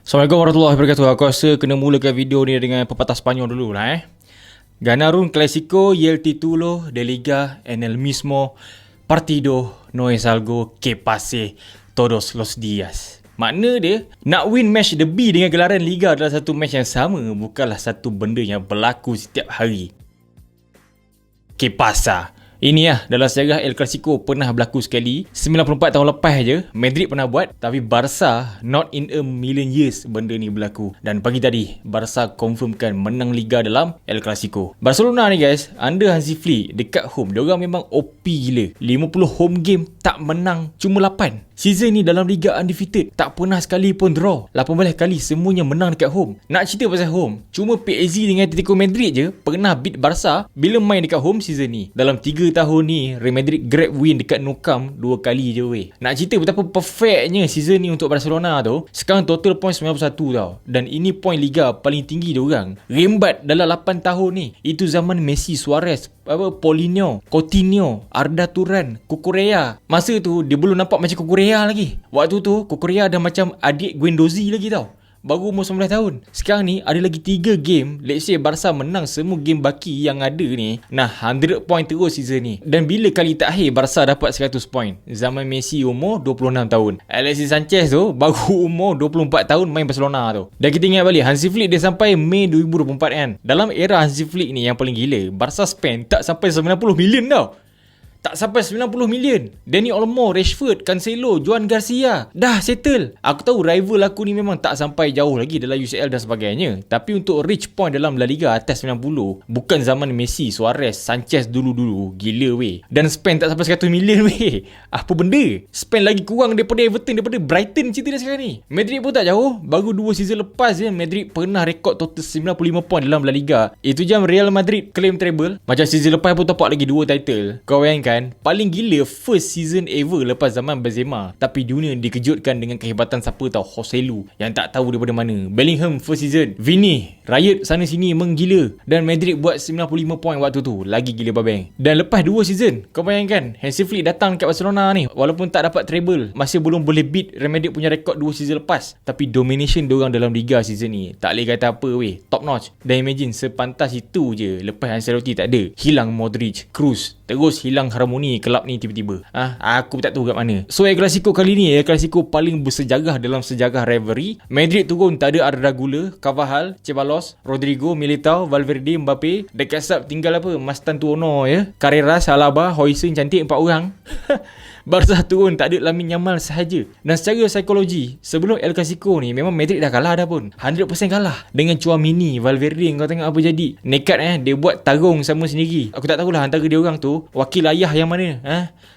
Assalamualaikum warahmatullahi wabarakatuh. Aku rasa kena mulakan video ni dengan pepatah Spanyol dulu lah. Ganaron clásico y el título de liga en el mismo partido no es algo que pase todos los días. Makna dia, nak win match derby dengan gelaran liga adalah satu match yang sama, bukanlah satu benda yang berlaku setiap hari. Que pasa? Ini lah, dalam sejarah El Clasico pernah berlaku sekali. 94 tahun lepas je Madrid pernah buat, tapi Barca not in a million years benda ni berlaku. Dan pagi tadi Barca confirmkan menang Liga dalam El Clasico. Barcelona ni guys, under Hansi Flick dekat home, diorang memang OP gila. 50 home game tak menang, cuma 8. Season ni dalam Liga undefeated, tak pernah sekali pun draw. 18 kali semuanya menang dekat home. Nak cerita pasal home, cuma PSG dengan Atletico Madrid je pernah beat Barca bila main dekat home season ni. Dalam 3 tahun ni Real Madrid grab win dekat Nou Camp 2 kali je weh. Nak cerita betapa perfectnya season ni untuk Barcelona tu. Sekarang total point 91 tau. Dan ini point Liga paling tinggi diorang. Rembat dalam 8 tahun ni. Itu zaman Messi, Suarez, Paulinho, Coutinho, Arda Turan, Cucurella. Masa tu dia belum nampak macam Cucurella lagi. Waktu tu Cucurella dah macam adik Guendouzi lagi tau. Baru umur 19 tahun. Sekarang ni ada lagi 3 game. Let's say Barca menang semua game baki yang ada ni. Nah, 100 point terus season ni. Dan bila kali terakhir Barca dapat 100 point? Zaman Messi umur 26 tahun. Alexis Sanchez tu baru umur 24 tahun main Barcelona tu. Dan kita ingat balik, Hansi Flick dia sampai Mei 2024 kan. Dalam era Hansi Flick ni yang paling gila, Barca spend tak sampai 90 million tau. Tak sampai 90 million. Dani Olmo, Rashford, Cancelo, Joan Garcia dah settle. Aku tahu rival aku ni memang tak sampai jauh lagi dalam UCL dan sebagainya. Tapi untuk reach point dalam La Liga atas 90, bukan zaman Messi, Suarez, Sanchez dulu-dulu. Gila weh. Dan spend tak sampai 100 million weh. Apa benda? Spend lagi kurang daripada Everton, daripada Brighton cerita dia sekarang ni. Madrid pun tak jauh. Baru 2 season lepas je Madrid pernah rekod total 95 point dalam La Liga. Itu jam Real Madrid claim treble. Macam season lepas pun top up lagi 2 title. Kau bayangkan, paling gila first season ever lepas zaman Benzema. Tapi dunia dikejutkan dengan kehebatan siapa tahu, Joselu yang tak tahu daripada mana. Bellingham first season, Vini riot sana sini menggila. Dan Madrid buat 95 point waktu tu, lagi gila babeng. Dan lepas 2 season, kau bayangkan Hansi Flick datang kat Barcelona ni, walaupun tak dapat treble, masih belum boleh beat Real Madrid punya rekod 2 season lepas. Tapi domination diorang dalam Liga season ni tak boleh kata apa weh, top notch. Dan imagine sepantas itu je lepas Ancelotti tak ada, hilang Modric, Kroos, terus hilang harmoni kelab ni tiba-tiba. Aku tak tahu kat mana. So El Clasico kali ni, El Clasico paling bersejarah dalam sejarah rivalry. Madrid turun tak ada Arda Güler, Carvajal, Ceballos, Rodrigo, Militao, Valverde, Mbappe. Dekat sub tinggal apa? Mastantuono ya. Carreras, Alaba, Hoysen, cantik 4 orang. Barca turun tak ada Lamine Yamal sahaja. Dan secara psikologi, sebelum El Clasico ni memang Madrid dah kalah dah pun. 100% kalah. Dengan Tchouaméni, Valverde, kau tengok apa jadi. Nekat dia buat tarung sama sendiri. Aku tak tahulah antara dia orang tu wakil ayah yang mana.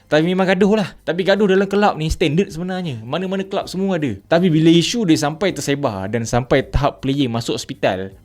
Tapi memang gaduh lah. Tapi gaduh dalam kelab ni standard sebenarnya. Mana-mana kelab semua ada. Tapi bila isu dia sampai tersebar dan sampai tahap player masuk hospital,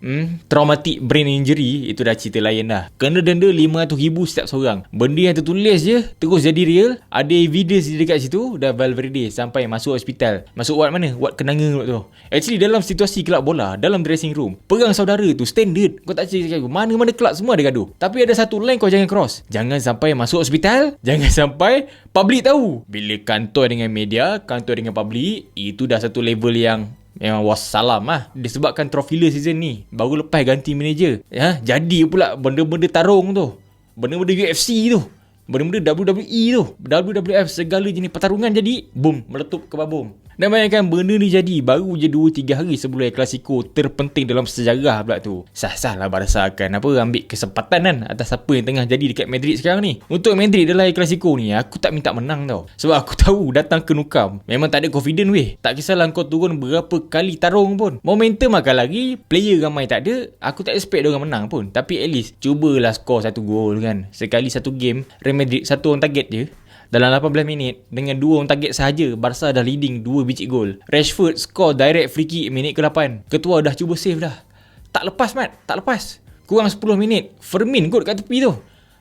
traumatic brain injury, itu dah cerita lain dah. Kena denda 500,000 setiap seorang. Benda yang tertulis je terus jadi real. Ada evidence di dekat situ. Dan Valverde sampai masuk hospital. Masuk ward mana? Ward kenanga tu. Actually dalam situasi kelab bola, dalam dressing room, perang saudara tu standard. Kau tak cerita mana-mana kelab semua ada gaduh. Tapi ada satu line kau jangan cross. Jangan sampai masuk hospital. Jangan sampai public tahu. Bila kantor dengan media, kantor dengan public, itu dah satu level yang memang wassalam lah. Disebabkan Trofila season ni baru lepas ganti manager, jadi pula benda-benda tarung tu, benda-benda UFC tu, benda-benda WWE tu, WWF, segala jenis pertarungan jadi boom, meletup ke babum. Dan bayangkan benda ni jadi baru je 2-3 hari sebelum El Clasico terpenting dalam sejarah pula tu. Sah-sah lah Barca akan ambil kesempatan kan atas apa yang tengah jadi dekat Madrid sekarang ni. Untuk Madrid dalam El Clasico ni, aku tak minta menang tau. Sebab aku tahu datang ke Nou Camp memang tak ada confident weh. Tak kisahlah kau turun berapa kali tarung pun, momentum akan lagi, player ramai tak ada. Aku tak expect diorang menang pun. Tapi at least cubalah skor 1 gol kan. Sekali satu game Real Madrid 1 on target je. Dalam 18 minit, dengan 2 on target sahaja, Barca dah leading 2 biji gol. Rashford score direct free kick minit ke-8. Ketua dah cuba save dah. Tak lepas Mat, tak lepas. Kurang 10 minit, Fermin kot kat tepi tu.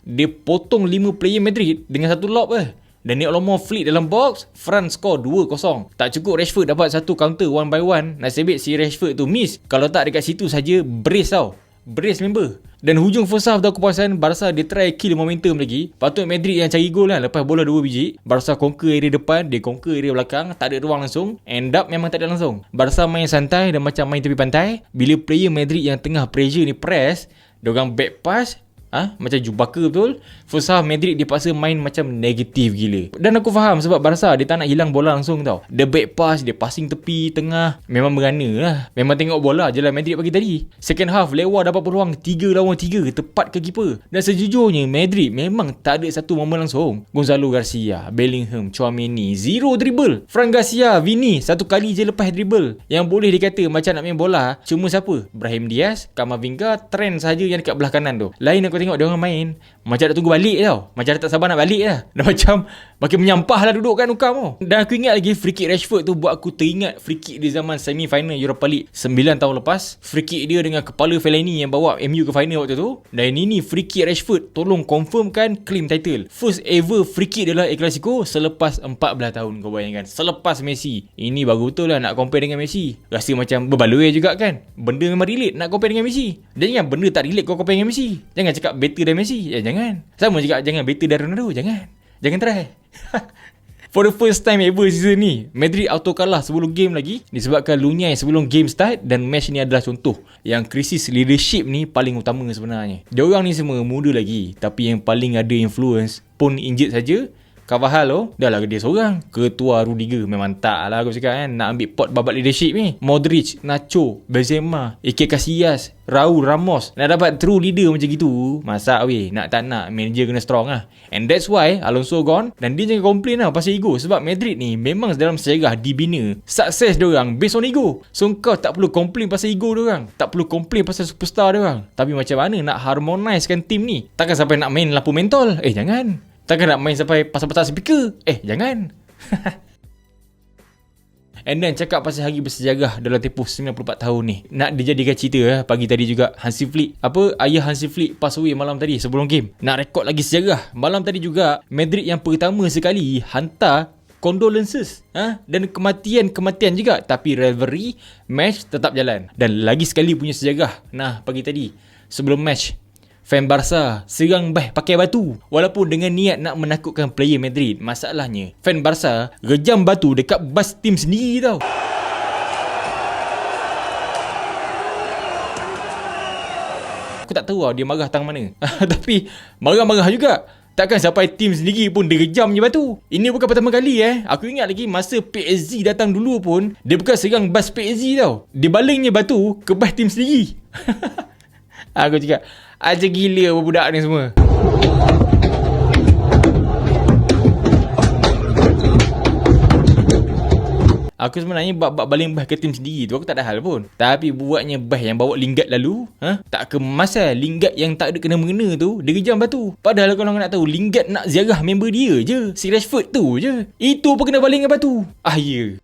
Dia potong 5 player Madrid dengan satu lob Dani Olmo flick dalam box, France score 2-0. Tak cukup Rashford dapat satu counter 1 by 1. Nasib baik si Rashford tu miss. Kalau tak dekat situ saja brace tau. brace member. Dan hujung first half tu aku perasan Barca dia try kill momentum lagi. Patut Madrid yang cari gol lah. Lepas bola 2 biji, Barca conquer area depan, dia conquer area belakang, tak ada ruang langsung. End up memang tak ada langsung. Barca main santai dan macam main tepi pantai. Bila player Madrid yang tengah pressure ni press, diorang back pass, macam jubaka betul. First half Madrid dia paksa main macam negatif gila. Dan aku faham sebab Barca dia tak nak hilang bola langsung tau. Dia back pass, dia passing tepi, tengah. Memang berana lah. Memang tengok bola je lah Madrid pagi tadi. Second half Lewa dapat peluang 3 lawan 3 tepat ke keeper. Dan sejujurnya Madrid memang tak ada satu momen langsung. Gonzalo Garcia, Bellingham, Tchouaméni, zero dribble. Fran Garcia, Vini satu kali je lepas dribble. Yang boleh dikata macam nak main bola cuma siapa? Brahim Diaz, Camavinga, Trent saja yang dekat belah kanan tu. Lain aku tengok dia orang main macam nak tunggu balik tau. Macam tak sabar nak balik lah. Dah macam makin menyampah lah duduk kan ukam tu. Dan aku ingat lagi free kick Rashford tu buat aku teringat free kick di zaman semi-final Europa League 9 tahun lepas. Free kick dia dengan kepala Fellaini yang bawa MU ke final waktu tu. Dan ini free kick Rashford tolong confirmkan claim title. First ever free kick dalam El Clasico selepas 14 tahun, kau bayangkan. Selepas Messi. Ini baru betul lah nak compare dengan Messi. Rasa macam berbaloi juga kan. Benda memang relate nak compare dengan Messi. Dan jangan benda tak relate kau compare dengan Messi. Jangan cakap better dari Messi. Jangan. Sama juga jangan better dari Ronaldo. Jangan try. For the first time ever season ni, Madrid auto kalah sebelum game lagi disebabkan lunyai sebelum game start. Dan match ni adalah contoh yang krisis leadership ni paling utama sebenarnya. Diorang ni semua muda lagi, tapi yang paling ada influence pun injured saja. Carvajal dah lah dia seorang. Ketua Rudiger memang tak lah aku cakap kan nak ambil pot babat leadership ni. Modric, Nacho, Benzema, Iker Casillas, Raul, Ramos. Nak dapat true leader macam gitu, masak weh. Nak tak nak manager kena strong lah. And that's why Alonso gone. Dan dia jangan complain lah pasal ego. Sebab Madrid ni memang dalam sejarah dibina sukses diorang based on ego. So kau tak perlu complain pasal ego diorang, tak perlu complain pasal superstar diorang. Tapi macam mana nak harmonizekan team ni? Takkan sampai nak main lampu mentol? Jangan. Takkan nak main sampai pasal-pasal speaker? Jangan. And then cakap pasal hari bersejarah dalam tempoh 94 tahun ni. Nak dijadikan cerita pagi tadi juga Hansi Flick. Ayah Hansi Flick pass away malam tadi sebelum game. Nak rekod lagi sejarah. Malam tadi juga Madrid yang pertama sekali hantar condolences dan kematian juga. Tapi rivalry match tetap jalan. Dan lagi sekali punya sejarah. Nah, pagi tadi sebelum match fan Barca serang pakai batu walaupun dengan niat nak menakutkan player Madrid. Masalahnya fan Barca rejam batu dekat bas tim sendiri tau. Aku tak tahu dia marah tang mana. Tapi marah-marah juga. Takkan sampai tim sendiri pun direjam je batu. Ini bukan pertama kali Aku ingat lagi masa PSG datang dulu pun dia bukan serang bas PSG tau. Dia balingnya batu ke bas tim sendiri. Aku cakap aja gila budak ni semua. Aku sebenarnya bab baling bah ke tim sendiri tu aku tak ada hal pun. Tapi buatnya bah yang bawa linggat lalu, tak kemasal linggat yang tak ada kena-mengena tu dia kejam batu. Padahal kalau nak tahu linggat nak ziarah member dia je, si Rashford tu je. Itu pun kena baling dengan batu. Ya.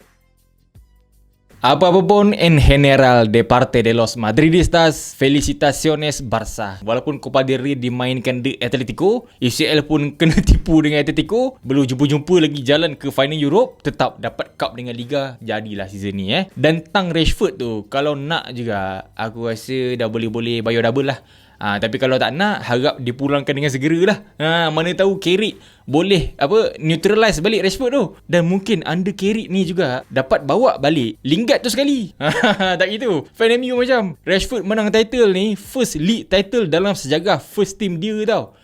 Apa-apa pun, en general de parte de los madridistas, felicitaciones Barca. Walaupun Copa del Rey dimainkan di Atletico, UCL pun kena tipu dengan Atletico, belum jumpa-jumpa lagi jalan ke final Europe, tetap dapat cup dengan Liga, jadilah season ni Dan tang Rashford tu, kalau nak juga, aku rasa dah boleh-boleh bayar double lah. Tapi kalau tak nak, harap dipulangkan dengan segera lah. Mana tahu Carrick boleh neutralize balik Rashford tu. Dan mungkin under Carrick ni juga dapat bawa balik linggat tu sekali. Tak gitu. Fan MU macam Rashford menang title ni, first league title dalam sejarah first team dia tau.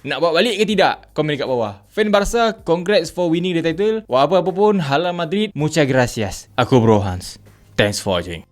Nak bawa balik ke tidak? Komen dekat bawah. Fan Barca, congrats for winning the title. Apa-apa pun, Hala Madrid, muchas gracias. Aku Bro Hans. Thanks for watching.